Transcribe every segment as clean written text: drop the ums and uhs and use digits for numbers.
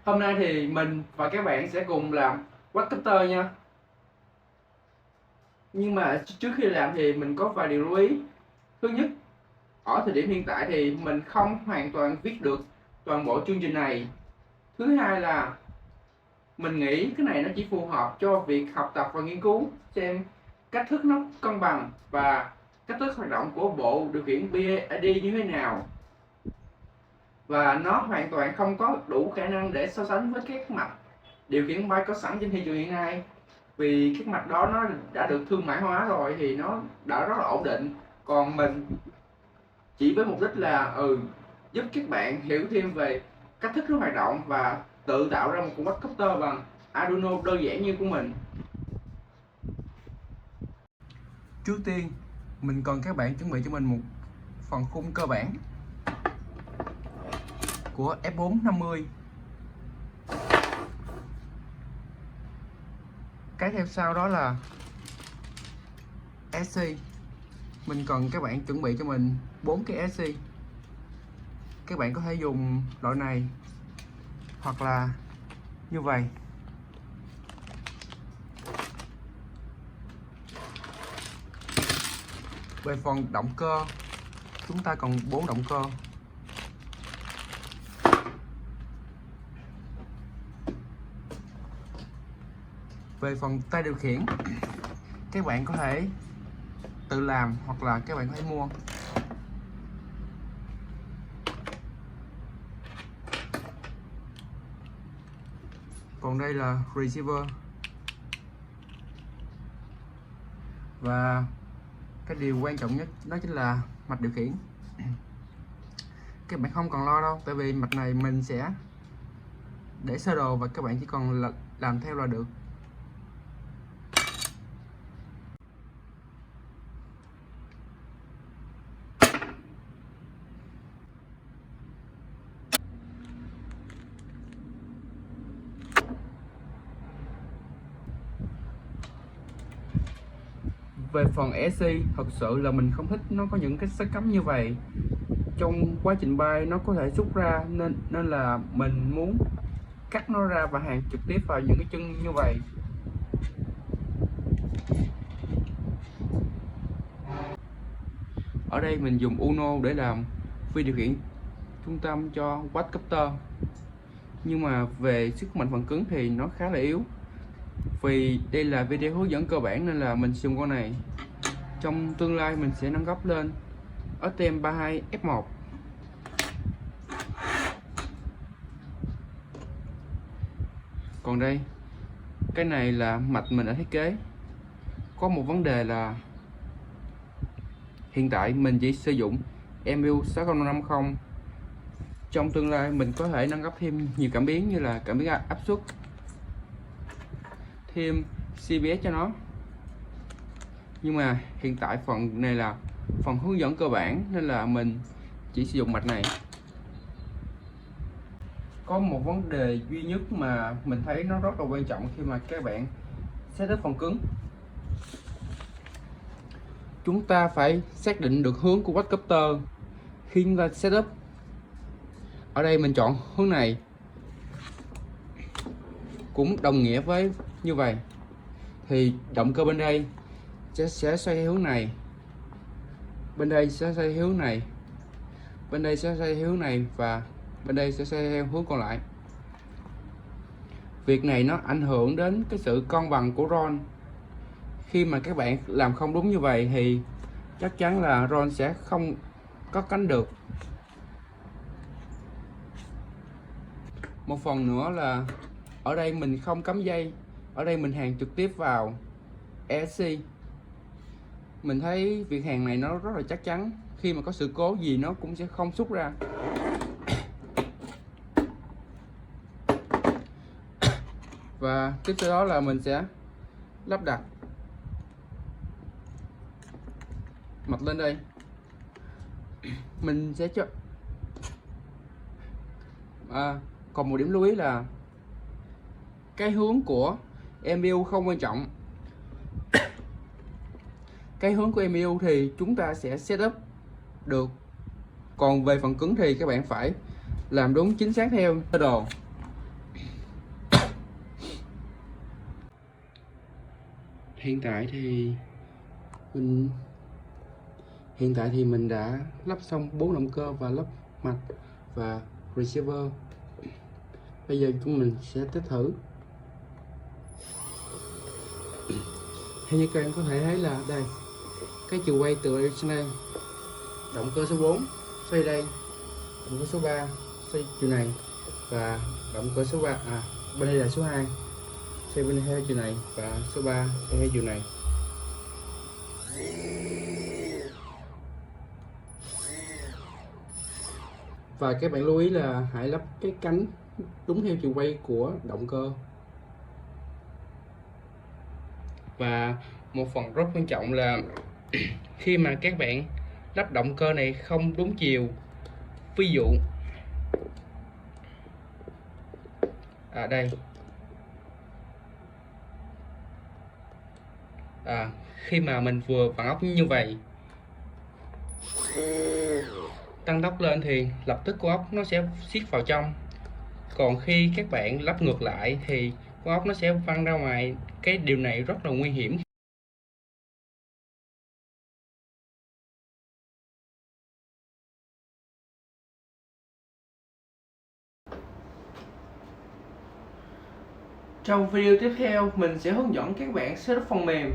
Hôm nay thì mình và các bạn sẽ cùng làm quadcopter nha. Nhưng mà trước khi làm thì mình có vài điều lưu ý. Thứ nhất, ở thời điểm hiện tại thì mình không hoàn toàn viết được toàn bộ chương trình này. Thứ hai là mình nghĩ cái này nó chỉ phù hợp cho việc học tập và nghiên cứu xem cách thức nó cân bằng và cách thức hoạt động của bộ điều khiển BID như thế nào, và nó hoàn toàn không có đủ khả năng để so sánh với các mạch điều khiển bay có sẵn trên thị trường hiện nay, vì các mạch đó nó đã được thương mại hóa rồi thì nó đã rất là ổn định. Còn mình chỉ với mục đích là giúp các bạn hiểu thêm về cách thức nó hoạt động và tự tạo ra một con quadcopter bằng Arduino đơn giản như của mình. Trước tiên mình cần các bạn chuẩn bị cho mình một phần khung cơ bản của F450. Cái theo sau đó là SC. Mình cần các bạn chuẩn bị cho mình 4 cái SC. Các bạn có thể dùng loại này hoặc là như vậy. Về phần động cơ, chúng ta cần 4 động cơ. Về phần tay điều khiển, các bạn có thể tự làm hoặc là các bạn có thể mua. Còn đây là receiver. Và cái điều quan trọng nhất đó chính là mạch điều khiển. Các bạn không cần lo đâu, tại vì mạch này mình sẽ để sơ đồ và các bạn chỉ cần làm theo là được. Về phần EC, thật sự là mình không thích nó có những cái sắt cắm như vậy. Trong quá trình bay nó có thể rút ra, nên là mình muốn cắt nó ra và hàn trực tiếp vào những cái chân như vậy. Ở đây mình dùng Uno để làm phi điều khiển trung tâm cho quadcopter. Nhưng mà về sức mạnh phần cứng thì nó khá là yếu. Vì đây là video hướng dẫn cơ bản nên là mình sử dụng con này. Trong tương lai mình sẽ nâng cấp lên STM32 F1. Còn đây, cái này là mạch mình đã thiết kế. Có một vấn đề là hiện tại mình chỉ sử dụng MU 6050. Trong tương lai mình có thể nâng cấp thêm nhiều cảm biến như là cảm biến áp suất, thêm CBS cho nó. Nhưng mà hiện tại phần này là phần hướng dẫn cơ bản nên là mình chỉ sử dụng mạch này. Có một vấn đề duy nhất mà mình thấy nó rất là quan trọng khi mà các bạn setup phần cứng. Chúng ta phải xác định được hướng của quadcopter khi chúng ta setup. Ở đây mình chọn hướng này, cũng đồng nghĩa với như vậy. Thì động cơ bên đây sẽ xoay theo hướng này, bên đây sẽ xoay theo hướng này, bên đây sẽ xoay theo hướng này và bên đây sẽ xoay theo hướng còn lại. Việc này nó ảnh hưởng đến cái sự cân bằng của ron. Khi mà các bạn làm không đúng như vậy thì chắc chắn là ron sẽ không có cánh được. Một phần nữa là ở đây mình không cắm dây, ở đây mình hàn trực tiếp vào ESC. Mình thấy việc hàn này nó rất là chắc chắn, khi mà có sự cố gì nó cũng sẽ không xuất ra. Và tiếp theo đó là mình sẽ lắp đặt mạch lên đây. Mình sẽ cho còn một điểm lưu ý là cái hướng của MU không quan trọng. Cái hướng của MU thì chúng ta sẽ setup được, còn về phần cứng thì các bạn phải làm đúng chính xác theo sơ đồ. Hiện tại thì mình đã lắp xong 4 động cơ và lắp mạch và receiver. Bây giờ chúng mình sẽ test thử. Theo như các bạn có thể thấy là đây, cái chiều quay từ đây sang đây, động cơ số 4 xoay đây, động cơ số 3 xoay chiều này, và động cơ số 3 bên đây là số 2 xoay bên đây theo chiều này, và số 3 xoay theo chiều này. Và các bạn lưu ý là hãy lắp cái cánh đúng theo chiều quay của động cơ. Và một phần rất quan trọng là khi mà các bạn lắp động cơ này không đúng chiều, ví dụ đây, khi mà mình vừa vặn ốc như vậy, tăng tốc lên thì lập tức con ốc nó sẽ siết vào trong. Còn khi các bạn lắp ngược lại thì con ốc nó sẽ văng ra ngoài. Cái điều này rất là nguy hiểm. Trong video tiếp theo mình sẽ hướng dẫn các bạn setup phần mềm.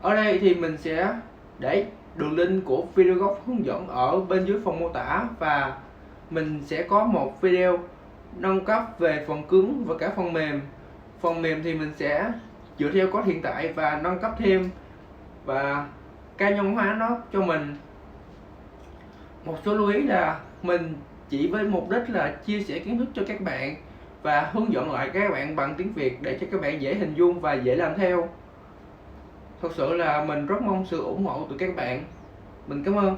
Ở đây thì mình sẽ để đường link của video gốc hướng dẫn ở bên dưới phần mô tả, và mình sẽ có một video nâng cấp về phần cứng và cả phần mềm. Phần mềm thì mình sẽ dựa theo code hiện tại và nâng cấp thêm và cá nhân hóa nó cho mình. Một số lưu ý là mình chỉ với mục đích là chia sẻ kiến thức cho các bạn và hướng dẫn lại các bạn bằng tiếng Việt để cho các bạn dễ hình dung và dễ làm theo. Thật sự là mình rất mong sự ủng hộ từ các bạn. Mình cảm ơn.